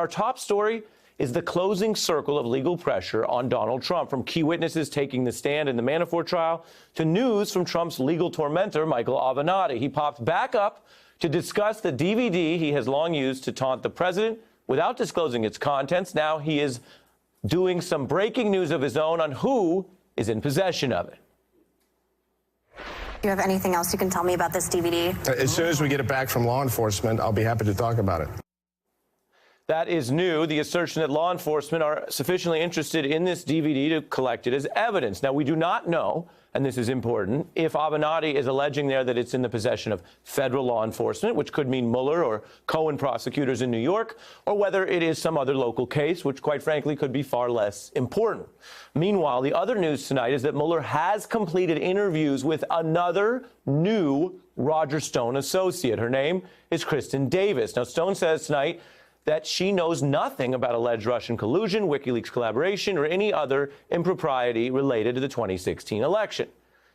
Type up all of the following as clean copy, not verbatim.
our top story is the closing circle of legal pressure on Donald Trump, from key witnesses taking the stand in the Manafort trial to news from Trump's legal tormentor, Michael Avenatti. He popped back up to discuss the DVD he has long used to taunt the president without disclosing its contents. Now he is doing some breaking news of his own on who is in possession of it. Do you have anything else you can tell me about this DVD? As soon as we get it back from law enforcement, I'll be happy to talk about it. That is new, the assertion that law enforcement are sufficiently interested in this DVD to collect it as evidence. Now, we do not know, and this is important, if Avenatti is alleging there that it's in the possession of federal law enforcement, which could mean Mueller or Cohen prosecutors in New York, or whether it is some other local case, which quite frankly could be far less important. Meanwhile, the other news tonight is that Mueller has completed interviews with another new Roger Stone associate. Her name is Kristen Davis. Now, Stone says tonight that she knows nothing about alleged Russian collusion, WikiLeaks collaboration, or any other impropriety related to the 2016 election.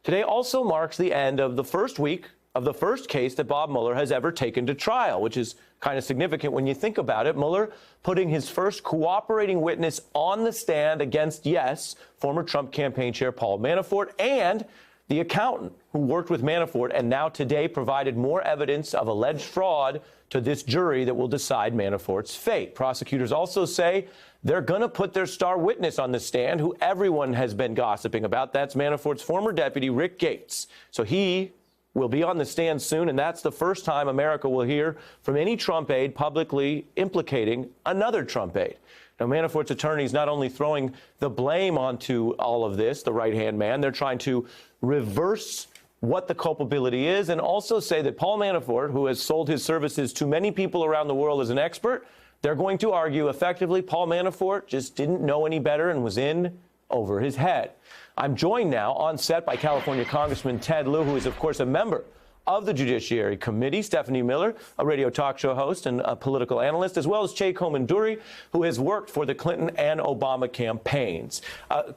Today also marks the end of the first week of the first case that Bob Mueller has ever taken to trial, which is kind of significant when you think about it. Mueller putting his first cooperating witness on the stand against, yes, former Trump campaign chair Paul Manafort and the accountant who worked with Manafort and now today provided more evidence of alleged fraud to this jury that will decide Manafort's fate. Prosecutors also say they're going to put their star witness on the stand, who everyone has been gossiping about. That's Manafort's former deputy, Rick Gates. So he will be on the stand soon, and that's the first time America will hear from any Trump aide publicly implicating another Trump aide. Now, Manafort's attorneys not only throwing the blame onto all of this, the right-hand man, they're trying to reverse what the culpability is and also say that Paul Manafort, who has sold his services to many people around the world as an expert, they're going to argue effectively Paul Manafort just didn't know any better and was in over his head. I'm joined now on set by California Congressman Ted Lieu, who is, of course, a member of the Judiciary Committee, Stephanie Miller, a radio talk show host and a political analyst, as well as Jay Komanduri, who has worked for the Clinton and Obama campaigns.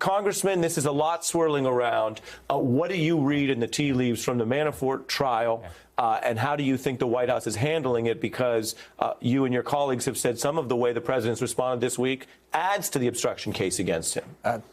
Congressman, this is a lot swirling around. What do you read in the tea leaves from the Manafort trial? And how do you think the White House is handling it? Because you and your colleagues have said some of the way the president's responded this week adds to the obstruction case against him.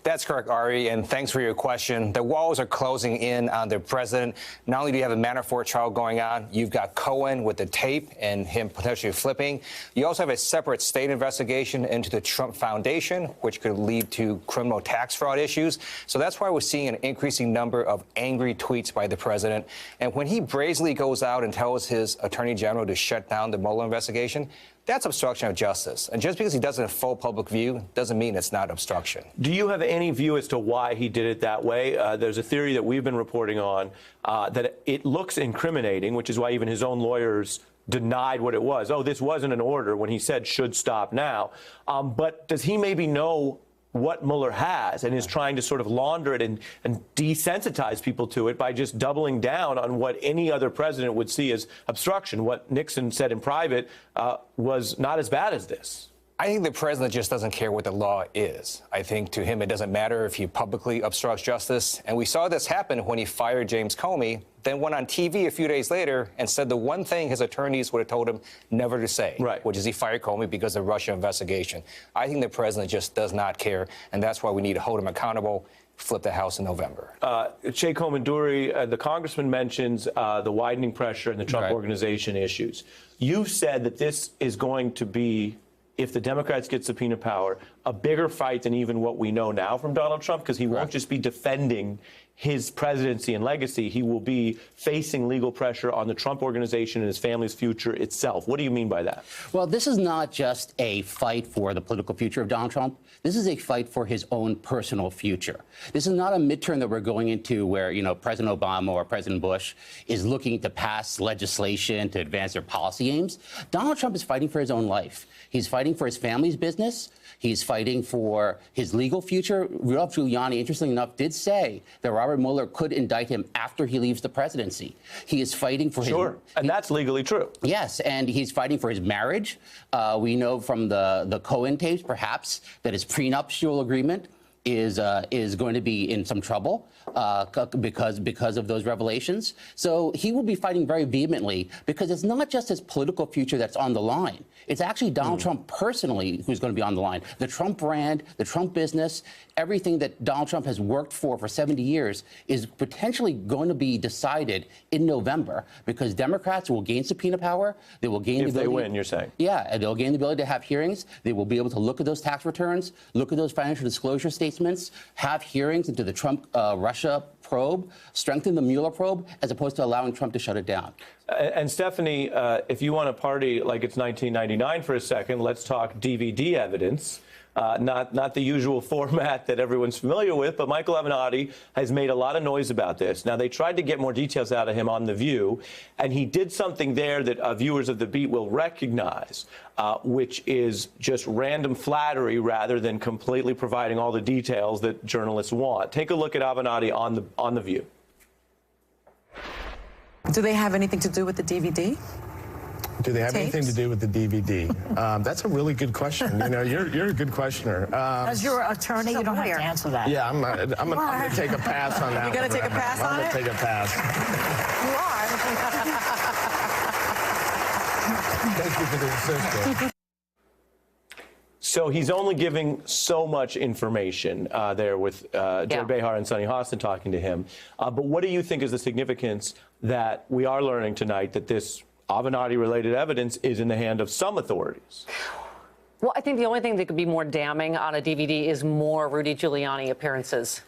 That's correct, Ari, and thanks for your question. The walls are closing in on the president. Not only do you have a Manafort trial going on, you've got Cohen with the tape and him potentially flipping. You also have a separate state investigation into the Trump Foundation, which could lead to criminal tax fraud issues. So that's why we're seeing an increasing number of angry tweets by the president. And when he brazenly goes out and tells his attorney general to shut down the Mueller investigation, that's obstruction of justice. And just because he does it in full public view doesn't mean it's not obstruction. Do you have any view as to why he did it that way? There's a theory that we've been reporting on that it looks incriminating, which is why even his own lawyers denied what it was. Oh, this wasn't an order when he said should stop now. But does he maybe know what Mueller has and is trying to sort of launder it and desensitize people to it by just doubling down on what any other president would see as obstruction? What Nixon said in private was not as bad as this. I think the president just doesn't care what the law is. I think to him it doesn't matter if he publicly obstructs justice. And we saw this happen when he fired James Comey, then went on TV a few days later and said the one thing his attorneys would have told him never to say, which is he fired Comey because of the Russia investigation. I think the president just does not care, and that's why we need to hold him accountable. Flip the House in November. Jay Komanduri, the congressman mentions the widening pressure and the Trump Organization issues. You've said that this is going to be, if the Democrats get subpoena power, a bigger fight than even what we know now from Donald Trump, because he won't just be defending his presidency and legacy. He will be facing legal pressure on the Trump Organization and his family's future itself. What do you mean by that? Well, this is not just a fight for the political future of Donald Trump. This is a fight for his own personal future. This is not a midterm that we're going into where, you know, President Obama or President Bush is looking to pass legislation to advance their policy aims. Donald Trump is fighting for his own life. He's fighting for his family's business. He's fighting for his legal future. Rudolph Giuliani, interestingly enough, did say that Robert Mueller could indict him after he leaves the presidency. He is fighting for his... and that's legally true. Yes, and he's fighting for his marriage. We know from the Cohen tapes, perhaps, that his prenuptial agreement is going to be in some trouble because of those revelations. So he will be fighting very vehemently because it's not just his political future that's on the line. It's actually Donald Trump personally who's going to be on the line. The Trump brand, the Trump business, everything that Donald Trump has worked for 70 years is potentially going to be decided in November because Democrats will gain subpoena power. They will gain the ability. If they win, you're saying? Yeah, and they'll gain the ability to have hearings. They will be able to look at those tax returns, look at those financial disclosure statements, have hearings into the Trump-Russia probe, strengthen the Mueller probe, as opposed to allowing Trump to shut it down. And Stephanie, if you want to party like it's 1999 for a second, let's talk DVD evidence. Not the usual format that everyone's familiar with, but Michael Avenatti has made a lot of noise about this. Now, they tried to get more details out of him on The View, and he did something there that viewers of The Beat will recognize, which is just random flattery rather than completely providing all the details that journalists want. Take a look at Avenatti on the View. Do they have anything to do with the DVD? Do they have Tapes? anything to do with the DVD? That's a really good question. You know, you're a good questioner. As your attorney, you don't have to answer that. Yeah, I'm gonna take a pass on that. You're gonna one take a right pass now. on I'm it? gonna take a pass. You are. Thank you for the assistance. So he's only giving so much information there with Joy Behar and Sunny Hostin talking to him. But what do you think is the significance that we are learning tonight that this Avenatti-related evidence is in the hand of some authorities? Well, I think the only thing that could be more damning on a DVD is more Rudy Giuliani appearances.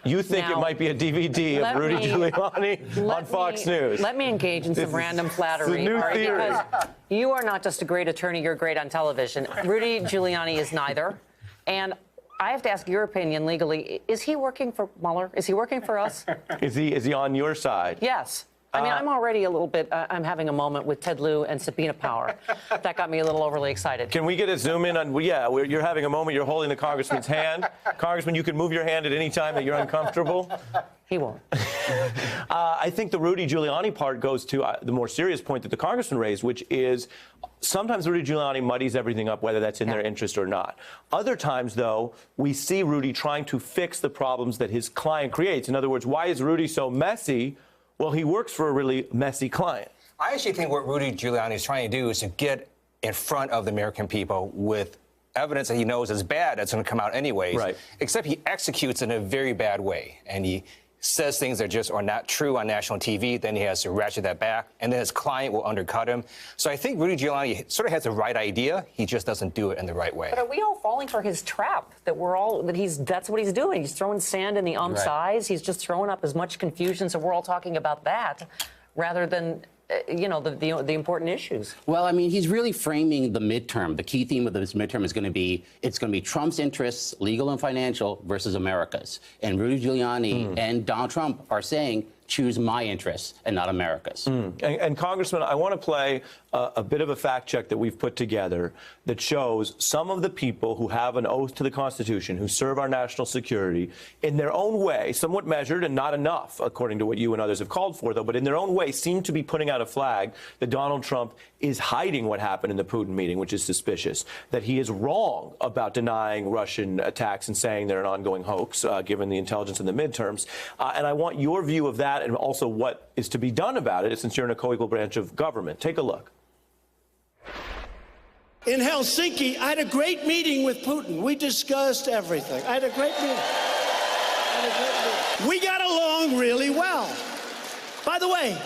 You think Now, it might be a DVD of Rudy Giuliani on Fox News? Let me engage in some random flattery. new Ari, theory. because you are not just a great attorney, you're great on television. Rudy Giuliani is neither. And I have to ask your opinion legally. Is he working for Mueller? Is he working for us? Is he on your side? Yes. I mean, I'm already a little bit, I'm having a moment with Ted Lieu and subpoena power. That got me a little overly excited. Can we get a zoom in on, you're having a moment, you're holding the congressman's hand. Congressman, you can move your hand at any time that you're uncomfortable. He won't. I think the Rudy Giuliani part goes to the more serious point that the congressman raised, which is sometimes Rudy Giuliani muddies everything up, whether that's in their interest or not. Other times, though, we see Rudy trying to fix the problems that his client creates. In other words, why is Rudy so messy? Well, he works for a really messy client. I actually think what Rudy Giuliani is trying to do is to get in front of the American people with evidence that he knows is bad that's going to come out anyways. Right. Except he executes in a very bad way. And he says things that just are not true on national TV. Then he has to ratchet that back. And then his client will undercut him. So I think Rudy Giuliani sort of has the right idea. He just doesn't do it in the right way. But are we all falling for his trap? That's what he's doing. He's throwing sand in the eyes. He's just throwing up as much confusion. So we're all talking about that rather than the important issues. Well, I mean, he's really framing the midterm. The key theme of this midterm is going to be Trump's interests, legal and financial, versus America's. And Rudy Giuliani and Donald Trump are saying, choose my interests and not America's. And Congressman, I want to play a bit of a fact check that we've put together that shows some of the people who have an oath to the Constitution, who serve our national security, in their own way, somewhat measured and not enough, according to what you and others have called for, though, but in their own way seem to be putting out a flag that Donald Trump is hiding what happened in the Putin meeting, which is suspicious, that he is wrong about denying Russian attacks and saying they're an ongoing hoax, given the intelligence in the midterms. And I want your view of that and also what is to be done about it, since you're in a co-equal branch of government. Take a look. In Helsinki, I had a great meeting with Putin. We discussed everything. I had a great meeting. We got along really well. By the way,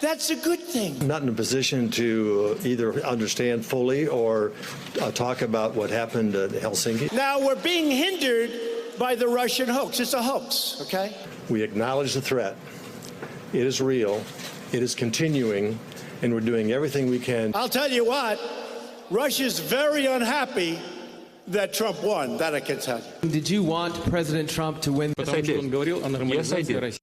that's a good thing. I'm not in a position to either understand fully or talk about what happened at Helsinki. Now, we're being hindered by the Russian hoax. It's a hoax, okay? We acknowledge the threat. It is real. It is continuing, and we're doing everything we can. I'll tell you what, Russia's very unhappy that Trump won. That I can tell you. Did you want President Trump to win? Yes, I did. Yes, I did.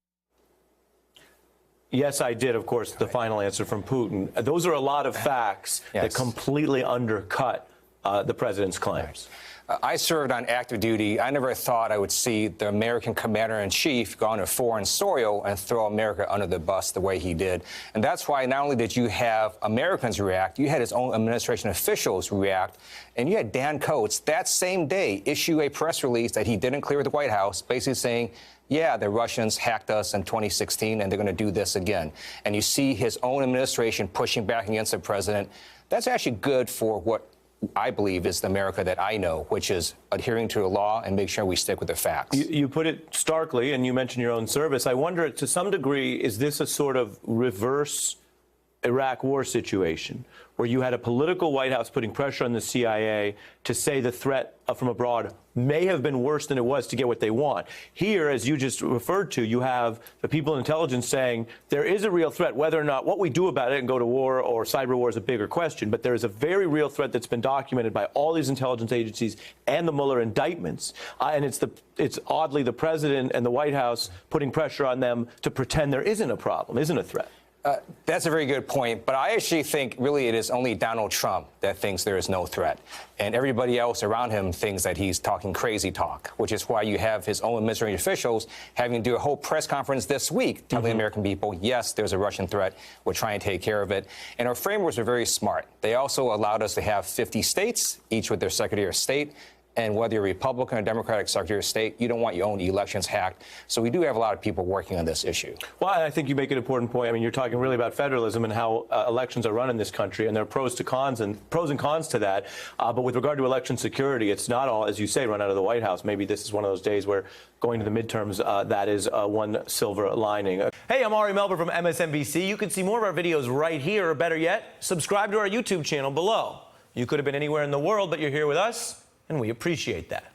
Yes, I did, of course, the final answer from Putin. Those are a lot of facts that completely undercut the president's claims. I served on active duty. I never thought I would see the American commander-in-chief go on a foreign soil and throw America under the bus the way he did. And that's why not only did you have Americans react, you had his own administration officials react, and you had Dan Coats that same day issue a press release that he didn't clear with the White House, basically saying, yeah, the Russians hacked us in 2016, and they're going to do this again. And you see his own administration pushing back against the president. That's actually good for what I believe is the America that I know, which is adhering to the law and make sure we stick with the facts. You put it starkly, and you mentioned your own service. I wonder, to some degree, is this a sort of reverse Iraq war situation where you had a political White House putting pressure on the CIA to say the threat from abroad may have been worse than it was to get what they want? Here, as you just referred to, you have the people in intelligence saying there is a real threat. Whether or not what we do about it and go to war or cyber war is a bigger question, but there is a very real threat that's been documented by all these intelligence agencies and the Mueller indictments. And it's oddly the president and the White House putting pressure on them to pretend there isn't a problem, isn't a threat. That's a very good point, but I actually think really it is only Donald Trump that thinks there is no threat, and everybody else around him thinks that he's talking crazy talk, which is why you have his own administration officials having to do a whole press conference this week telling the American people, yes, there's a Russian threat, we're trying to take care of it. And our framers are very smart. They also allowed us to have 50 states, each with their Secretary of State. And whether you're a Republican or Democratic Secretary of State, you don't want your own elections hacked. So we do have a lot of people working on this issue. Well, I think you make an important point. I mean, you're talking really about federalism and how elections are run in this country, and there are pros and cons to that. But with regard to election security, it's not all, as you say, run out of the White House. Maybe this is one of those days where going to the midterms, that is one silver lining. Hey, I'm Ari Melber from MSNBC. You can see more of our videos right here, or better yet, subscribe to our YouTube channel below. You could have been anywhere in the world, but you're here with us, and we appreciate that.